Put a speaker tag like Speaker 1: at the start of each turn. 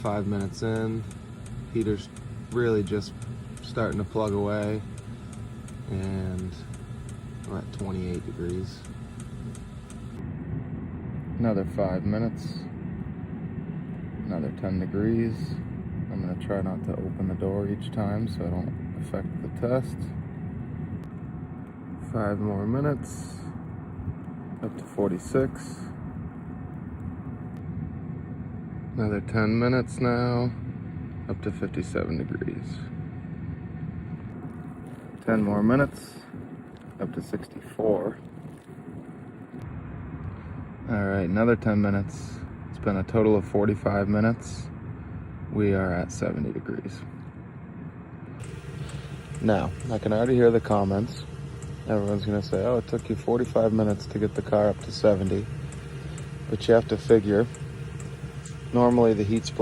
Speaker 1: 5 minutes in. Heater's really just starting to plug away, and we're at 28 degrees. Another 5 minutes, another 10 degrees. I'm gonna try not to open the door each time so I don't affect the test. 5 more minutes, up to 46. Another 10 minutes now, up to 57 degrees. 10 more minutes, up to 64. All right, another 10 minutes. It's been a total of 45 minutes. We are at 70 degrees. Now, I can already hear the comments. Everyone's gonna say, oh, it took you 45 minutes to get the car up to 70. But you have to figure, normally the heat's blowing